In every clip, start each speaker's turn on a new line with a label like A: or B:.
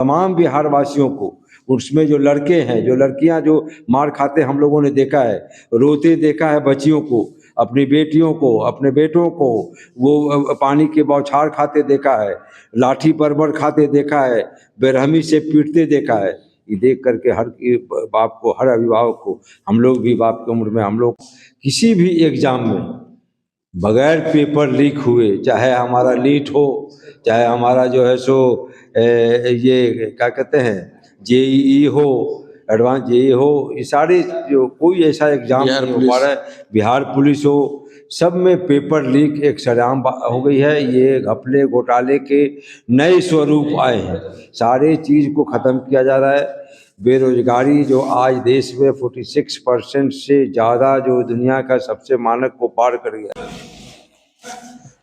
A: तमाम बिहार वासियों को, उसमें जो लड़के हैं, जो लड़कियां जो मार खाते हम लोगों ने देखा है, रोते देखा है बच्चियों को, अपनी बेटियों को, अपने बेटों को, वो पानी के बौछार खाते देखा है, लाठी बरबर खाते देखा है, बेरहमी से पीटते देखा है। ये देख करके हर बाप को, हर अभिभावक को, हम लोग भी बाप की उम्र में, हम लोग किसी भी एग्जाम में बगैर पेपर लीक हुए, चाहे हमारा लीट हो, चाहे हमारा जो है सो ये क्या कहते हैं जेईई हो, एडवांस जेईई हो, ये सारे जो कोई ऐसा एग्जाम नहीं हो पा रहा है। बिहार पुलिस हो, सब में पेपर लीक एक सरेआम हो गई है। ये घपले घोटाले के नए स्वरूप आए हैं। सारे चीज़ को ख़त्म किया जा रहा है। बेरोजगारी जो आज देश में 46% से ज़्यादा, जो दुनिया का सबसे मानक को पार कर गया।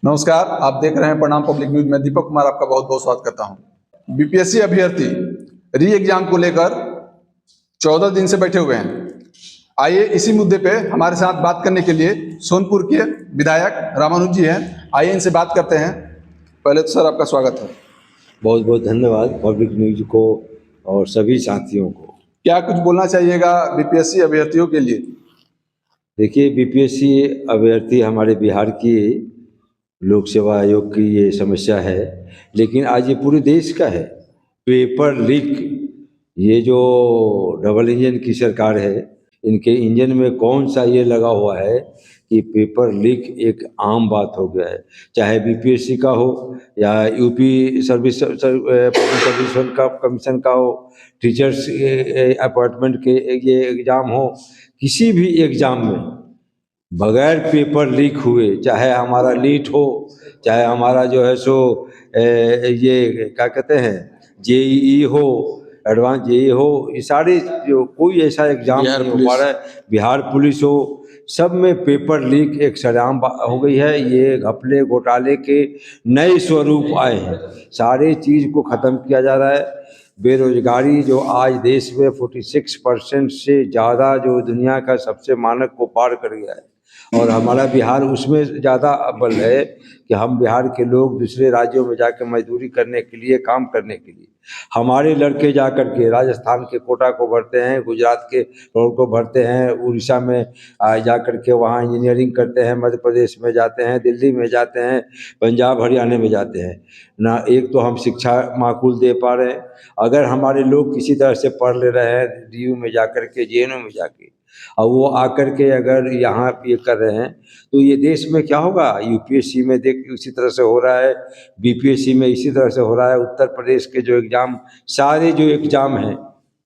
B: नमस्कार, आप देख रहे हैं प्रणाम पब्लिक न्यूज। मैं दीपक कुमार आपका बहुत बहुत स्वागत करता हूं। बीपीएससी अभ्यर्थी री एग्जाम को लेकर 14 दिन से बैठे हुए हैं। आइए इसी मुद्दे पे हमारे साथ बात करने के लिए सोनपुर के विधायक रामानुज जी हैं। आइए इनसे बात करते हैं। पहले तो सर आपका स्वागत है।
A: बहुत बहुत धन्यवाद पब्लिक न्यूज को और सभी साथियों को।
B: क्या कुछ बोलना चाहिएगा बीपीएससी अभ्यर्थियों के लिए?
A: देखिए, बीपीएससी अभ्यर्थी हमारे बिहार की लोक सेवा आयोग की ये समस्या है, लेकिन आज ये पूरे देश का है। पेपर लीक, ये जो डबल इंजन की सरकार है, इनके इंजन में कौन सा ये लगा हुआ है कि पेपर लीक एक आम बात हो गया है। चाहे बीपीएससी का हो या यूपी सर्विस पब्लिक सर्विस का कमीशन का हो, टीचर्स अपॉइंटमेंट के ये एग्ज़ाम हो, किसी भी एग्ज़ाम में बगैर पेपर लीक हुए, चाहे हमारा लीट हो, चाहे हमारा जो है सो ये क्या कहते हैं जेईई हो, एडवांस जेईई हो, ये सारे जो कोई ऐसा एग्जाम नहीं हो पा रहा है। बिहार पुलिस हो, सब में पेपर लीक एक सरेआम हो गई है। ये घपले घोटाले के नए स्वरूप आए हैं। सारे चीज़ को ख़त्म किया जा रहा है। बेरोजगारी जो आज देश में 46% से ज़्यादा, जो दुनिया का सबसे मानक को पार कर गया है, और हमारा बिहार उसमें ज़्यादा अव्वल है कि हम बिहार के लोग दूसरे राज्यों में जाकर मजदूरी करने के लिए, काम करने के लिए, हमारे लड़के जाकर के राजस्थान के कोटा को भरते हैं, गुजरात के रोड को भरते हैं, उड़ीसा में जाकर के वहाँ इंजीनियरिंग करते हैं, मध्य प्रदेश में जाते हैं, दिल्ली में जाते हैं, पंजाब हरियाणा में जाते हैं ना। एक तो हम शिक्षा माकूल दे पा रहे हैं। अगर हमारे लोग किसी तरह से पढ़ ले रहे हैं डीयू में जाकर के, जेएनयू में जाके, और वो आकर के अगर यहाँ ये कर रहे हैं, तो ये देश में क्या होगा। यूपीएससी में देख उसी तरह से हो रहा है, बीपीएससी में इसी तरह से हो रहा है। उत्तर प्रदेश के जो एग्ज़ाम, सारे जो एग्ज़ाम हैं,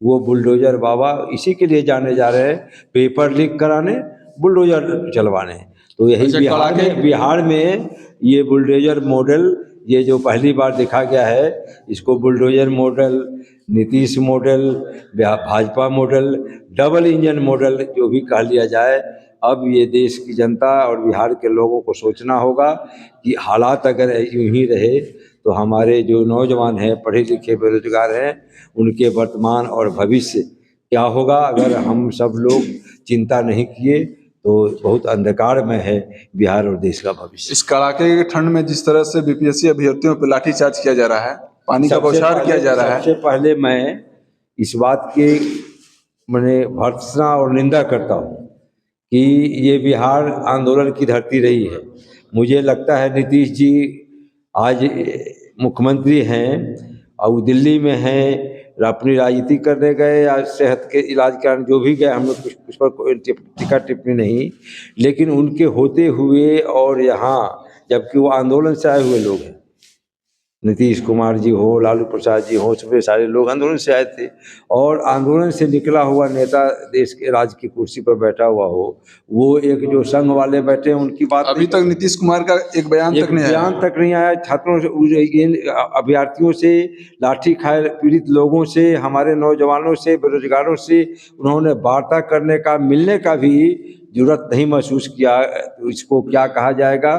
A: वो बुलडोजर बाबा इसी के लिए जाने जा रहे हैं, पेपर लीक कराने, बुलडोजर चलवाने। तो यही बिहार में ये बुलडोजर मॉडल, ये जो पहली बार देखा गया है, इसको bulldozer model, Nitish model, Bhajpa model, double engine model जो भी कह लिया जाए। अब ये देश की जनता और बिहार के लोगों को सोचना होगा कि हालात अगर यूं ही रहे तो हमारे जो नौजवान हैं, पढ़े लिखे बेरोजगार हैं, उनके वर्तमान और भविष्य क्या होगा। अगर हम सब लोग चिंता नहीं किए तो बहुत अंधकार में है बिहार और देश का भविष्य।
B: इस कड़ाके की ठंड में जिस तरह से बीपीएससी अभ्यर्थियों पर लाठीचार्ज किया जा रहा है, पानी का बौछार किया जा रहा है,
A: सबसे पहले मैं इस बात की मैंने भर्त्सना और निंदा करता हूँ कि ये बिहार आंदोलन की धरती रही है। मुझे लगता है नीतीश जी आज मुख्यमंत्री हैं और दिल्ली में हैं, अपनी राजनीति करने गए या सेहत के इलाज के कारण जो भी गए, हम लोग कुछ पर कोई टीका टिप्पणी नहीं, लेकिन उनके होते हुए और यहाँ, जबकि वो आंदोलन से आए हुए लोग हैं, नीतीश कुमार जी हो, लालू प्रसाद जी हो, सभी सारे लोग आंदोलन से आए थे, और आंदोलन से निकला हुआ नेता देश के राज की कुर्सी पर बैठा हुआ हो, वो एक जो संघ वाले बैठे हैं उनकी बात
B: अभी तक नीतीश कुमार का एक बयान तक नहीं आया।
A: छात्रों से, अभ्यर्थियों से, लाठी खाए पीड़ित लोगों से, हमारे नौजवानों से, बेरोजगारों से उन्होंने वार्ता करने का, मिलने का भी जरूरत नहीं महसूस किया। तो इसको क्या कहा जाएगा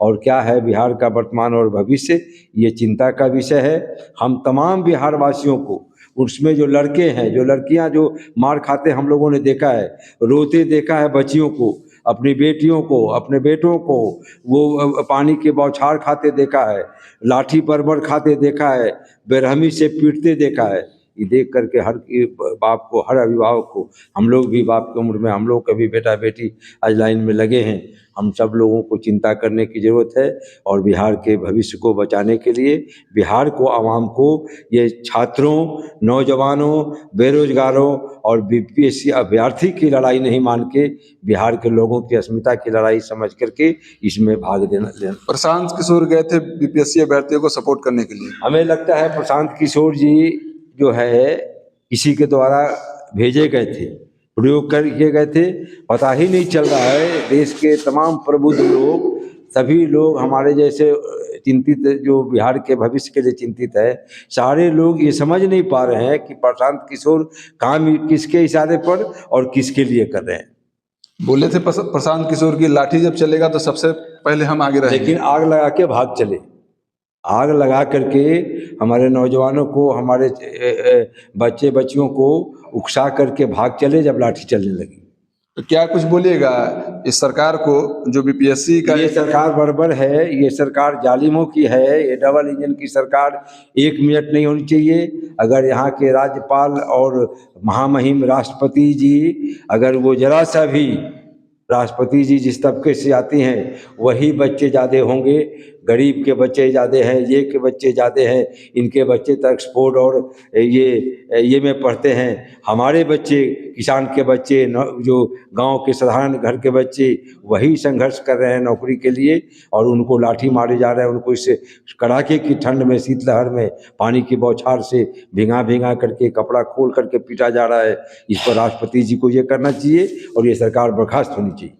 A: और क्या है बिहार का वर्तमान और भविष्य, ये चिंता का विषय है। हम तमाम बिहार वासियों को, उसमें जो लड़के हैं, जो लड़कियां जो मार खाते हम लोगों ने देखा है, रोते देखा है बच्चियों को, अपनी बेटियों को, अपने बेटों को वो पानी के बौछार खाते देखा है, लाठी बरबर खाते देखा है, बेरहमी से पीटते देखा है। ये देख करके हर बाप को, हर अभिभावक को, हम लोग भी बाप की उम्र में, हम लोग के भी बेटा बेटी आज लाइन में लगे हैं। हम सब लोगों को चिंता करने की ज़रूरत है और बिहार के भविष्य को बचाने के लिए बिहार को, आवाम को, ये छात्रों, नौजवानों, बेरोजगारों और बीपीएससी अभ्यर्थी की लड़ाई नहीं मान के बिहार के लोगों की अस्मिता की लड़ाई समझ करके इसमें भाग लेना।
B: प्रशांत किशोर गए थे बीपीएससी अभ्यर्थियों को सपोर्ट करने के लिए।
A: हमें लगता है प्रशांत किशोर जी जो है किसी के द्वारा भेजे गए थे, प्रयोग कर किए गए थे, पता ही नहीं चल रहा है। देश के तमाम प्रबुद्ध लोग, सभी लोग हमारे जैसे चिंतित, जो बिहार के भविष्य के लिए चिंतित है, सारे लोग ये समझ नहीं पा रहे हैं कि प्रशांत किशोर काम किसके इशारे पर और किसके लिए कर रहे हैं।
B: बोले थे प्रशांत किशोर की लाठी जब चलेगा तो सबसे पहले हम आगे रहेंगे।
A: लेकिन आग लगा के भाग चले, आग लगा करके हमारे नौजवानों को, हमारे बच्चे बच्चियों को उकसा करके भाग चले जब लाठी चलने लगी।
B: तो क्या कुछ बोलिएगा इस सरकार को जो बीपीएससी का?
A: ये सरकार बर्बर है, ये सरकार जालिमों की है, ये डबल इंजन की सरकार 1 मिनट नहीं होनी चाहिए। अगर यहाँ के राज्यपाल और महामहिम राष्ट्रपति जी, अगर वो जरा सा भी, राष्ट्रपति जी जिस तबके से आती हैं वही बच्चे ज़्यादा होंगे, गरीब के बच्चे ज़्यादा हैं, ये के बच्चे ज़्यादा हैं, इनके बच्चे तो एक्सपोर्ट और ये में पढ़ते हैं। हमारे बच्चे, किसान के बच्चे, जो गांव के साधारण घर के बच्चे, वही संघर्ष कर रहे हैं नौकरी के लिए और उनको लाठी मारे जा रहे हैं। उनको इस कड़ाके की ठंड में, शीतलहर में, पानी की बौछार से भिंगा भिंगा करके, कपड़ा खोल करके पीटा जा रहा है। इस पर राष्ट्रपति जी को ये करना चाहिए और ये सरकार बर्खास्त होनी चाहिए।